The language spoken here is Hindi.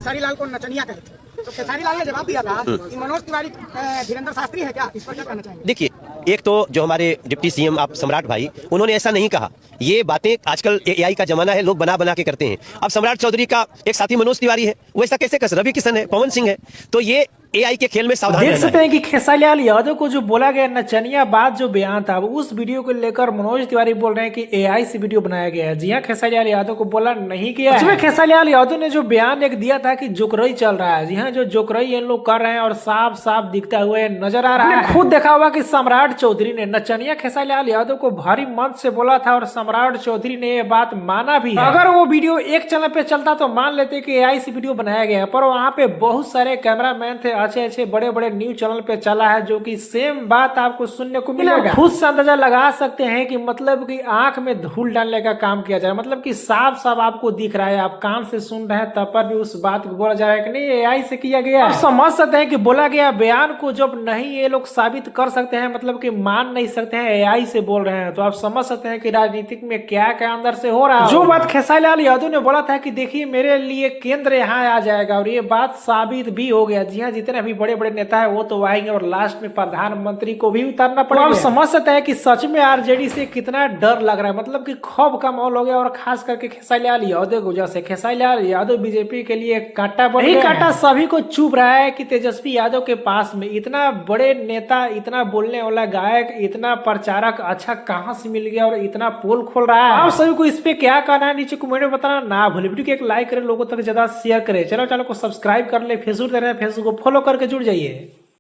खेसारी लाल को नचनिया कहे थे, तो खेसारी लाल ने जवाब दिया था कि मनोज तिवारी धीरेन्द्र शास्त्री है क्या, इस पर क्या कहना चाहेंगे? देखिए, एक तो जो हमारे डिप्टी सीएम आप सम्राट भाई, उन्होंने ऐसा नहीं कहा। ये बातें आजकल एआई का जमाना है, लोग बना बना के करते हैं। अब सम्राट चौधरी का एक साथी मनोज तिवारी है, वो ऐसा कैसे कर, रवि किशन है, पवन सिंह है, तो ये एआई के खेल में सावधान देख रहना सकते है। हैं कि खेसारी लाल यादव को जो बोला गया नचनिया बात जो बयान था, उस वीडियो को लेकर मनोज तिवारी बोल रहे हैं कि एआई से वीडियो बनाया गया है। जी हाँ, खेसारी लाल यादव को बोला नहीं गया है। खेसारी लाल यादव ने जो बयान एक दिया था कि जोकरई चल रहा है। जी हाँ, जो जोकरई ये लोग कर रहे हैं और साफ साफ दिखता हुआ नजर आ रहा है। खुद देखा हुआ कि सम्राट चौधरी ने नचनिया खेसारी लाल यादव को भारी मन से बोला था और सम्राट चौधरी ने ये बात माना भी है। अगर वो वीडियो एक चैनल पे चलता तो मान लेते कि एआई से वीडियो बनाया गया, पर वहाँ पे बहुत सारे कैमरामैन थे, अच्छे अच्छे बड़े बड़े न्यूज चैनल पे चला है, जो कि सेम बात आपको सुनने को मिलेगा। खुद से अंदाजा लगा सकते हैं कि मतलब कि आंख में धूल डालने का काम किया जाए, मतलब कि साफ साफ आपको दिख रहा है, आप कान से सुन रहे हैं, तब पर भी उस बात को बोला जा रहा है कि नहीं एआई से किया गया है। समझ सकते हैं कि बोला गया बयान को जब नहीं ये लोग साबित कर सकते हैं, मतलब कि मान नहीं सकते हैं, एआई से बोल रहे हैं, तो आप समझ सकते हैं कि राजनीतिक में क्या क्या अंदर से हो रहा है। जो बात खेसारी लाल यादव ने बोला था कि देखिए मेरे लिए केंद्र यहाँ आ जाएगा, और ये बात साबित भी हो गया। जी हाँ, जितने भी बड़े बड़े नेता है वो तो आएंगे और लास्ट में प्रधानमंत्री को भी उतारना पड़ेगा। आप समझ सकते हैं कि सच में आरजेडी से कितना डर लग रहा है, मतलब कि खौफ का माहौल हो गया, और खास करके खेसारी लाल यादव को, जैसे खेसारी लाल यादव बीजेपी के लिए कांटा बन गया। कांटा सभी को चुभ रहा है कि तेजस्वी यादव के पास में इतना बड़े नेता, इतना बोलने वाला गायक, इतना प्रचारक अच्छा कहां से मिल गया और इतना पोल खोल रहा है। आप सभी को इस पे क्या कहना है नीचे कमेंट में बताना ना भूले। वीडियो को एक लाइक करें, लोगों तक ज्यादा शेयर करें, चैनल को सब्सक्राइब कर ले, फेसबुक फेसबुक को फॉलो करके जुड़ जाइए।